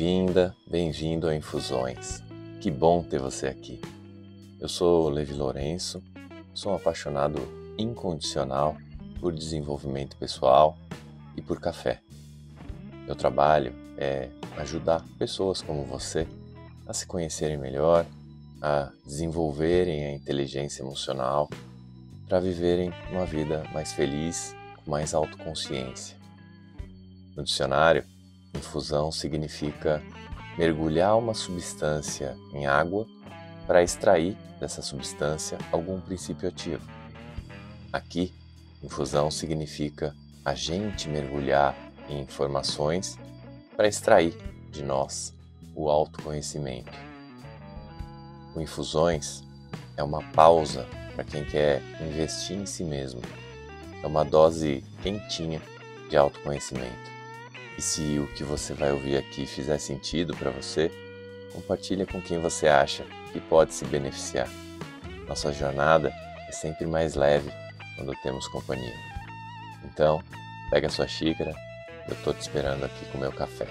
Bem-vinda, bem-vindo a Infusões. Que bom ter você aqui. Eu sou Levi Lourenço, sou um apaixonado incondicional por desenvolvimento pessoal e por café. Meu trabalho é ajudar pessoas como você a se conhecerem melhor, a desenvolverem a inteligência emocional para viverem uma vida mais feliz, com mais autoconsciência. No dicionário, infusão significa mergulhar uma substância em água para extrair dessa substância algum princípio ativo. Aqui, infusão significa a gente mergulhar em informações para extrair de nós o autoconhecimento. O Infusões é uma pausa para quem quer investir em si mesmo. É uma dose quentinha de autoconhecimento. E se o que você vai ouvir aqui fizer sentido para você, compartilha com quem você acha que pode se beneficiar. Nossa jornada é sempre mais leve quando temos companhia. Então, pega a sua xícara, eu estou te esperando aqui com o meu café.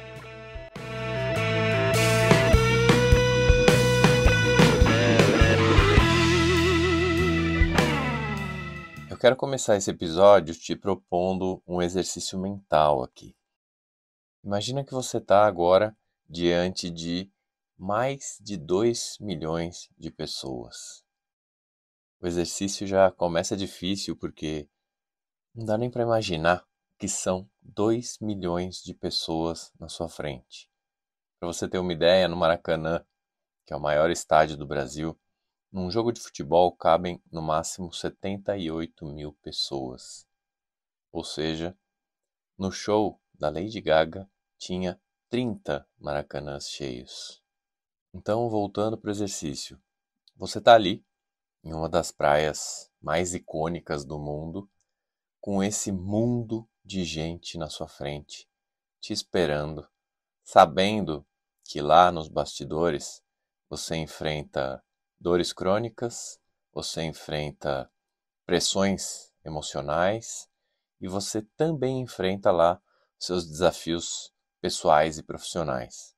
Eu quero começar esse episódio te propondo um exercício mental aqui. Imagina que você está agora diante de mais de 2 milhões de pessoas. O exercício já começa difícil porque não dá nem para imaginar que são 2 milhões de pessoas na sua frente. Para você ter uma ideia, no Maracanã, que é o maior estádio do Brasil, num jogo de futebol cabem no máximo 78 mil pessoas. Ou seja, no show da Lady Gaga tinha 30 Maracanãs cheios. Então, voltando para o exercício, você está ali, em uma das praias mais icônicas do mundo, com esse mundo de gente na sua frente, te esperando, sabendo que lá nos bastidores você enfrenta dores crônicas, você enfrenta pressões emocionais e você também enfrenta lá seus desafios pessoais e profissionais.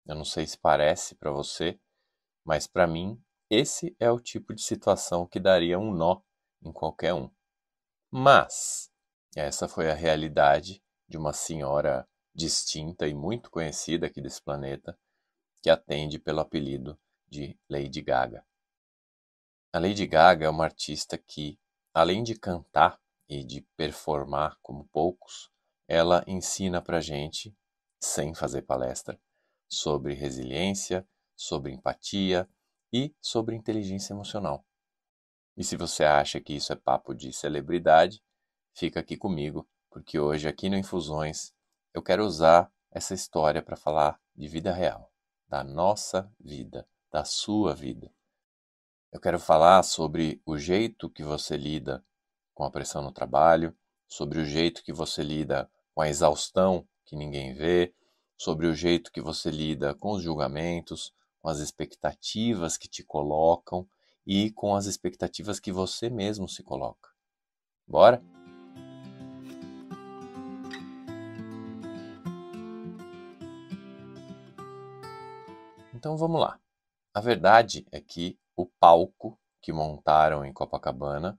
Eu não sei se parece para você, mas para mim esse é o tipo de situação que daria um nó em qualquer um. Mas essa foi a realidade de uma senhora distinta e muito conhecida aqui desse planeta, que atende pelo apelido de Lady Gaga. A Lady Gaga é uma artista que, além de cantar e de performar como poucos, ela ensina pra gente, sem fazer palestra, sobre resiliência, sobre empatia e sobre inteligência emocional. E se você acha que isso é papo de celebridade, fica aqui comigo, porque hoje aqui no Infusões eu quero usar essa história para falar de vida real, da nossa vida, da sua vida. Eu quero falar sobre o jeito que você lida com a pressão no trabalho, sobre o jeito que você lida com a exaustão que ninguém vê, sobre o jeito que você lida com os julgamentos, com as expectativas que te colocam e com as expectativas que você mesmo se coloca. Bora? Então vamos lá. A verdade é que o palco que montaram em Copacabana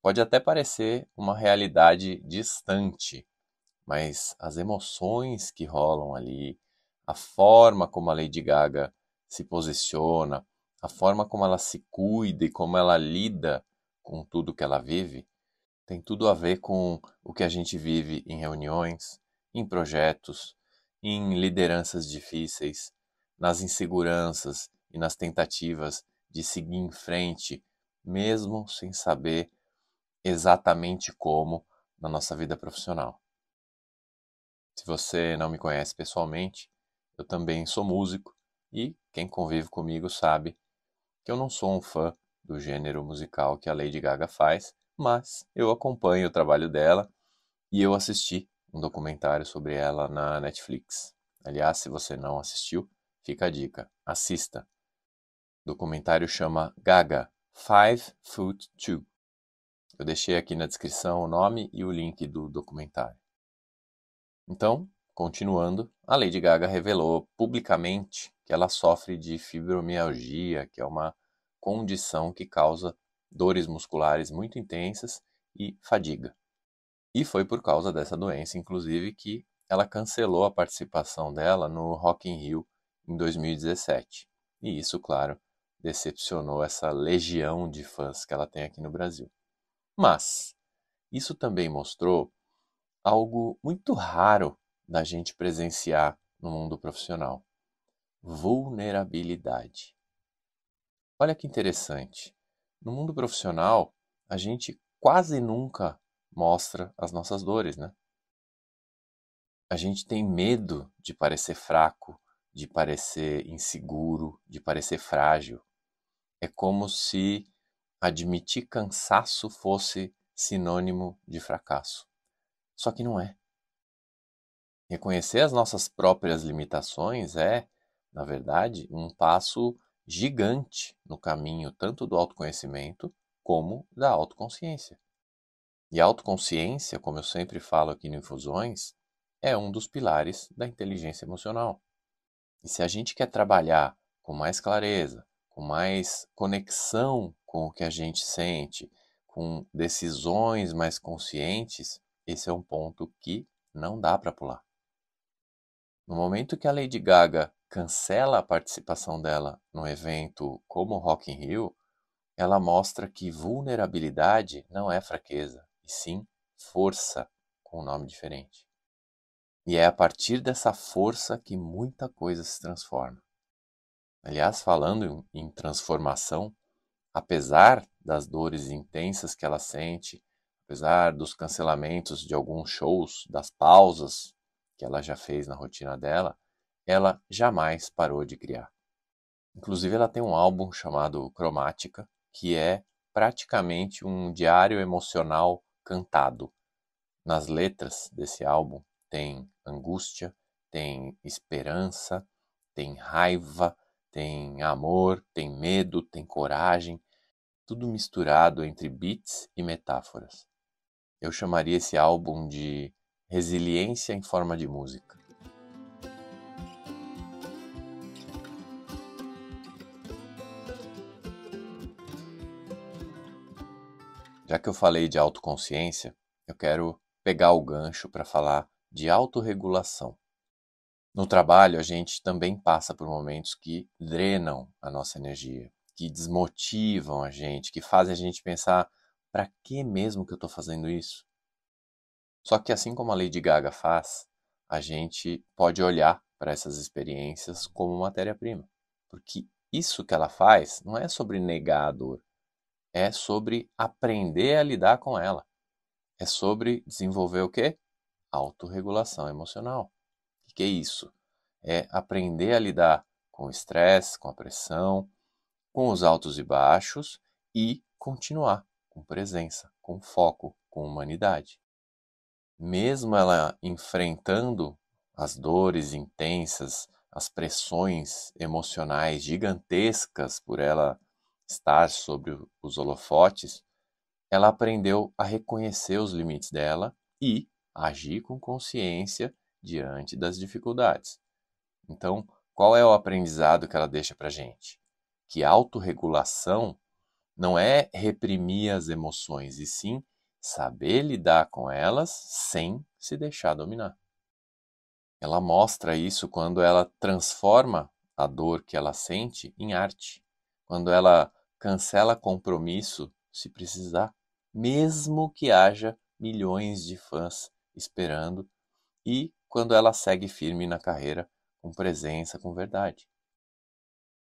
pode até parecer uma realidade distante, mas as emoções que rolam ali, a forma como a Lady Gaga se posiciona, a forma como ela se cuida e como ela lida com tudo que ela vive, tem tudo a ver com o que a gente vive em reuniões, em projetos, em lideranças difíceis, nas inseguranças e nas tentativas de seguir em frente, mesmo sem saber exatamente como na nossa vida profissional. Se você não me conhece pessoalmente, eu também sou músico e quem convive comigo sabe que eu não sou um fã do gênero musical que a Lady Gaga faz, mas eu acompanho o trabalho dela e eu assisti um documentário sobre ela na Netflix. Aliás, se você não assistiu, fica a dica, assista. O documentário chama Gaga, 5'2". Eu deixei aqui na descrição o nome e o link do documentário. Então, Continuando, a Lady Gaga revelou publicamente que ela sofre de fibromialgia, que é uma condição que causa dores musculares muito intensas e fadiga. E foi por causa dessa doença, inclusive, que ela cancelou a participação dela no Rock in Rio em 2017. E isso, claro, decepcionou essa legião de fãs que ela tem aqui no Brasil. Mas isso também mostrou algo muito raro da gente presenciar no mundo profissional: vulnerabilidade. Olha que interessante. No mundo profissional, a gente quase nunca mostra as nossas dores, né? A gente tem medo de parecer fraco, de parecer inseguro, de parecer frágil. É como se admitir cansaço fosse sinônimo de fracasso. Só que não é. Reconhecer as nossas próprias limitações é, na verdade, um passo gigante no caminho tanto do autoconhecimento como da autoconsciência. E a autoconsciência, como eu sempre falo aqui no Infusões, é um dos pilares da inteligência emocional. E se a gente quer trabalhar com mais clareza, com mais conexão com o que a gente sente, com decisões mais conscientes, esse é um ponto que não dá para pular. No momento que a Lady Gaga cancela a participação dela num evento como o Rock in Rio, ela mostra que vulnerabilidade não é fraqueza, e sim força, com um nome diferente. E é a partir dessa força que muita coisa se transforma. Aliás, falando em transformação, apesar das dores intensas que ela sente, apesar dos cancelamentos de alguns shows, das pausas que ela já fez na rotina dela, ela jamais parou de criar. Inclusive, ela tem um álbum chamado Cromática, que é praticamente um diário emocional cantado. Nas letras desse álbum tem angústia, tem esperança, tem raiva, tem amor, tem medo, tem coragem, tudo misturado entre beats e metáforas. Eu chamaria esse álbum de resiliência em forma de música. Já que eu falei de autoconsciência, eu quero pegar o gancho para falar de autorregulação. No trabalho, a gente também passa por momentos que drenam a nossa energia, que desmotivam a gente, que fazem a gente pensar: para que mesmo que eu estou fazendo isso? Só que assim como a Lady Gaga faz, a gente pode olhar para essas experiências como matéria-prima. Porque isso que ela faz não é sobre negar a dor, é sobre aprender a lidar com ela. É sobre desenvolver o quê? Autorregulação emocional. O que é isso? É aprender a lidar com o estresse, com a pressão, com os altos e baixos e continuar com presença, com foco, com humanidade. Mesmo ela enfrentando as dores intensas, as pressões emocionais gigantescas por ela estar sobre os holofotes, ela aprendeu a reconhecer os limites dela e agir com consciência diante das dificuldades. Então, qual é o aprendizado que ela deixa para gente? Que autorregulação não é reprimir as emoções, e sim saber lidar com elas sem se deixar dominar. Ela mostra isso quando ela transforma a dor que ela sente em arte, quando ela cancela compromisso se precisar, mesmo que haja milhões de fãs esperando, e quando ela segue firme na carreira com presença, com verdade.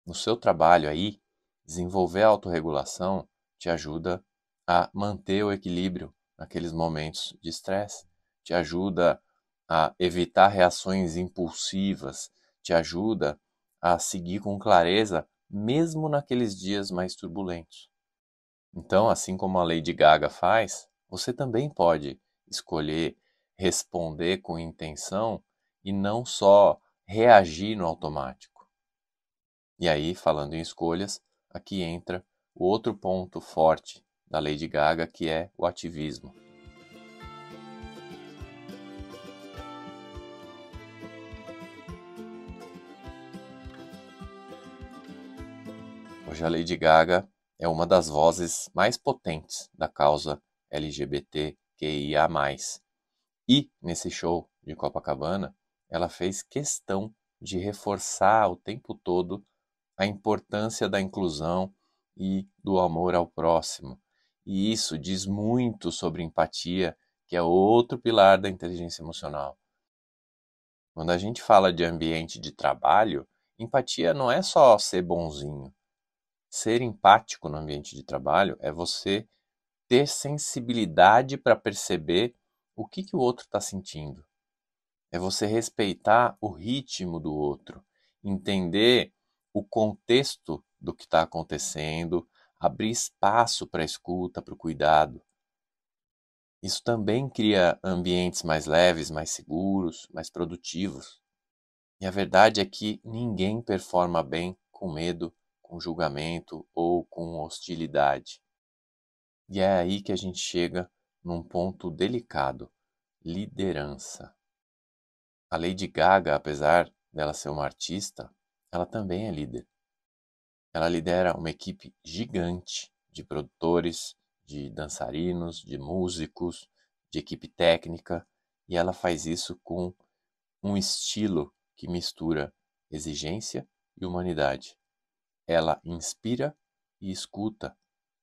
No seu trabalho aí, desenvolver a autorregulação te ajuda a manter o equilíbrio naqueles momentos de estresse, te ajuda a evitar reações impulsivas, te ajuda a seguir com clareza mesmo naqueles dias mais turbulentos. Então, assim como a Lady Gaga faz, você também pode escolher responder com intenção e não só reagir no automático. E aí, falando em escolhas, aqui entra o outro ponto forte da Lady Gaga, que é o ativismo. Hoje a Lady Gaga é uma das vozes mais potentes da causa LGBTQIA+. E nesse show de Copacabana, ela fez questão de reforçar o tempo todo a importância da inclusão e do amor ao próximo. E isso diz muito sobre empatia, que é outro pilar da inteligência emocional. Quando a gente fala de ambiente de trabalho, empatia não é só ser bonzinho. Ser empático no ambiente de trabalho é você ter sensibilidade para perceber o que o outro está sentindo. É você respeitar o ritmo do outro, entender o contexto do que está acontecendo, abrir espaço para a escuta, para o cuidado. Isso também cria ambientes mais leves, mais seguros, mais produtivos. E a verdade é que ninguém performa bem com medo, com julgamento ou com hostilidade. E é aí que a gente chega num ponto delicado: liderança. A Lady Gaga, apesar dela ser uma artista, ela também é líder. Ela lidera uma equipe gigante de produtores, de dançarinos, de músicos, de equipe técnica, e ela faz isso com um estilo que mistura exigência e humanidade. Ela inspira e escuta,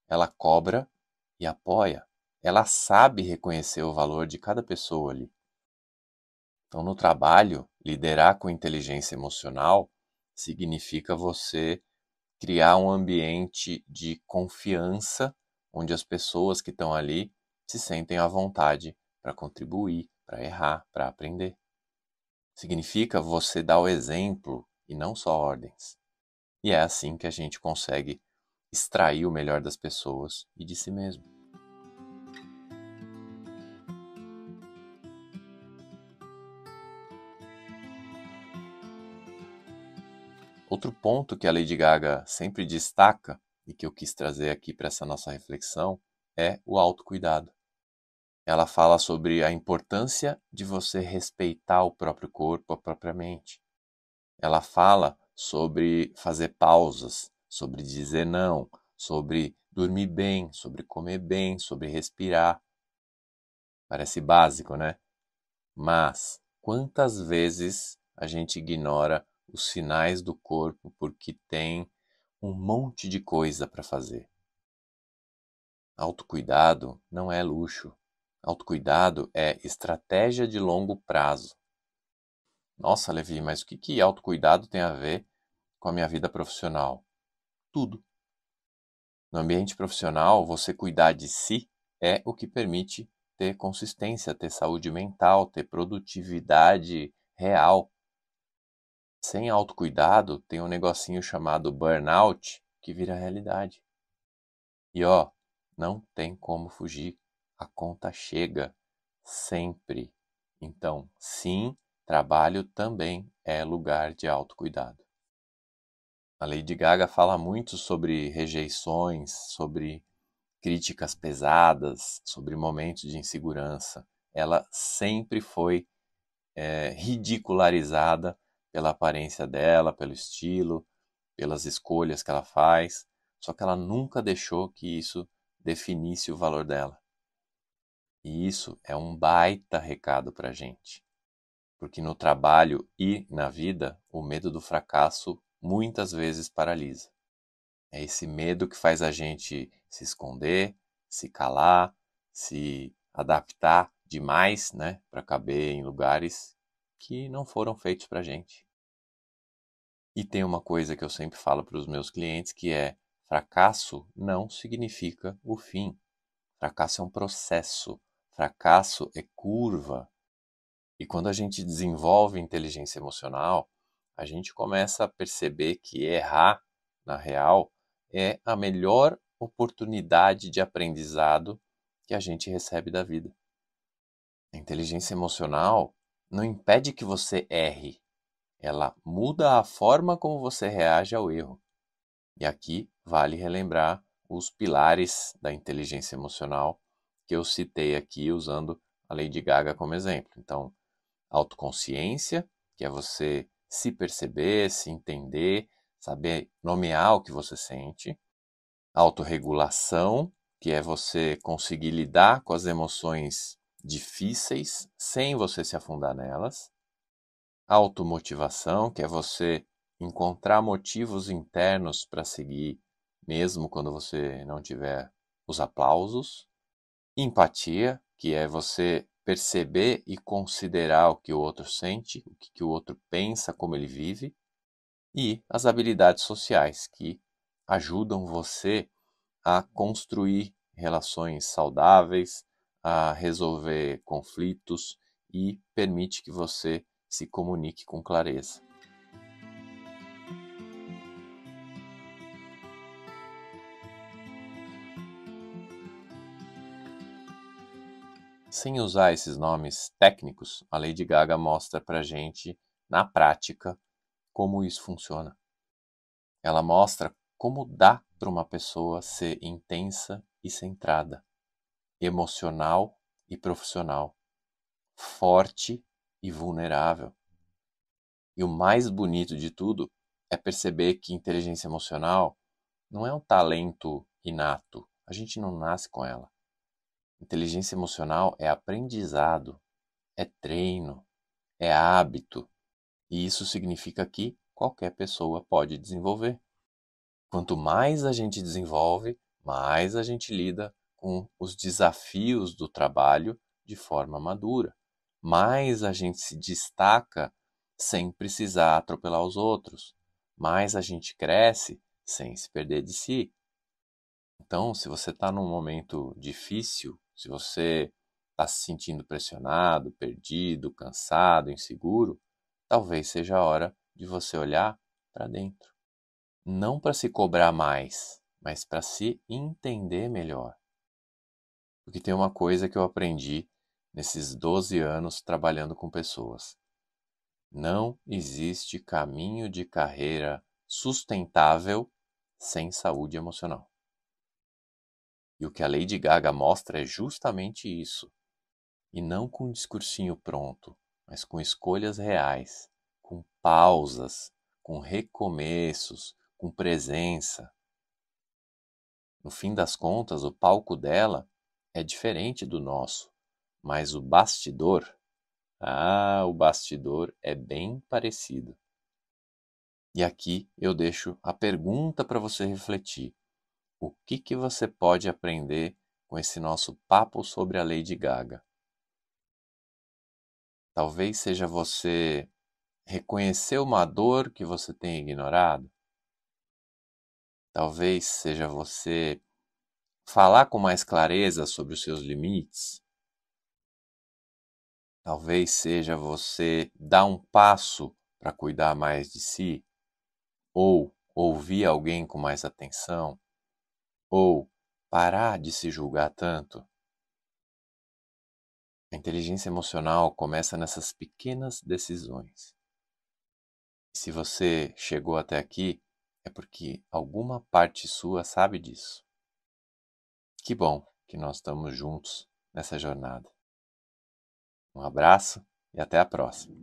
ela cobra e apoia, ela sabe reconhecer o valor de cada pessoa ali. Então, no trabalho, liderar com inteligência emocional significa você criar um ambiente de confiança onde as pessoas que estão ali se sentem à vontade para contribuir, para errar, para aprender. Significa você dar o exemplo e não só ordens. E é assim que a gente consegue extrair o melhor das pessoas e de si mesmo. Outro ponto que a Lady Gaga sempre destaca e que eu quis trazer aqui para essa nossa reflexão é o autocuidado. Ela fala sobre a importância de você respeitar o próprio corpo, a própria mente. Ela fala sobre fazer pausas, sobre dizer não, sobre dormir bem, sobre comer bem, sobre respirar. Parece básico, né? Mas quantas vezes a gente ignora os sinais do corpo porque tem um monte de coisa para fazer? Autocuidado não é luxo. Autocuidado é estratégia de longo prazo. Nossa, Levi, mas o que autocuidado tem a ver com a minha vida profissional? Tudo. No ambiente profissional, você cuidar de si é o que permite ter consistência, ter saúde mental, ter produtividade real. Sem autocuidado, tem um negocinho chamado burnout que vira realidade. E ó, não tem como fugir. A conta chega sempre. Então, sim, trabalho também é lugar de autocuidado. A Lady Gaga fala muito sobre rejeições, sobre críticas pesadas, sobre momentos de insegurança. Ela sempre foi ridicularizada pela aparência dela, pelo estilo, pelas escolhas que ela faz, só que ela nunca deixou que isso definisse o valor dela. E isso é um baita recado para a gente, porque no trabalho e na vida, o medo do fracasso muitas vezes paralisa. É esse medo que faz a gente se esconder, se calar, se adaptar demais, né, para caber em lugares que não foram feitos para a gente. E tem uma coisa que eu sempre falo para os meus clientes que é: fracasso não significa o fim. Fracasso é um processo. Fracasso é curva. E quando a gente desenvolve inteligência emocional, a gente começa a perceber que errar, na real, é a melhor oportunidade de aprendizado que a gente recebe da vida. A inteligência emocional não impede que você erre, ela muda a forma como você reage ao erro. E aqui vale relembrar os pilares da inteligência emocional que eu citei aqui usando a Lady Gaga como exemplo. Então, autoconsciência, que é você se perceber, se entender, saber nomear o que você sente. Autorregulação, que é você conseguir lidar com as emoções difíceis sem você se afundar nelas. Automotivação, que é você encontrar motivos internos para seguir, mesmo quando você não tiver os aplausos. Empatia, que é você perceber e considerar o que o outro sente, o que o outro pensa, como ele vive. E as habilidades sociais, que ajudam você a construir relações saudáveis, a resolver conflitos e permite que você se comunique com clareza. Sem usar esses nomes técnicos, a Lady Gaga mostra pra gente, na prática, como isso funciona. Ela mostra como dá para uma pessoa ser intensa e centrada, emocional e profissional, forte e vulnerável. E o mais bonito de tudo é perceber que inteligência emocional não é um talento inato. A gente não nasce com ela. Inteligência emocional é aprendizado, é treino, é hábito. E isso significa que qualquer pessoa pode desenvolver. Quanto mais a gente desenvolve, mais a gente lida com os desafios do trabalho de forma madura. Mais a gente se destaca sem precisar atropelar os outros. Mais a gente cresce sem se perder de si. Então, se você está num momento difícil, se você está se sentindo pressionado, perdido, cansado, inseguro, talvez seja a hora de você olhar para dentro. Não para se cobrar mais, mas para se entender melhor. Porque tem uma coisa que eu aprendi nesses 12 anos trabalhando com pessoas. Não existe caminho de carreira sustentável sem saúde emocional. E o que a Lady Gaga mostra é justamente isso. E não com um discursinho pronto, mas com escolhas reais, com pausas, com recomeços, com presença. No fim das contas, o palco dela é diferente do nosso, mas o bastidor é bem parecido. E aqui eu deixo a pergunta para você refletir. O que você pode aprender com esse nosso papo sobre a Lady Gaga? Talvez seja você reconhecer uma dor que você tem ignorado. Talvez seja você falar com mais clareza sobre os seus limites. Talvez seja você dar um passo para cuidar mais de si, ou ouvir alguém com mais atenção, ou parar de se julgar tanto. A inteligência emocional começa nessas pequenas decisões. Se você chegou até aqui, é porque alguma parte sua sabe disso. Que bom que nós estamos juntos nessa jornada. Um abraço e até a próxima.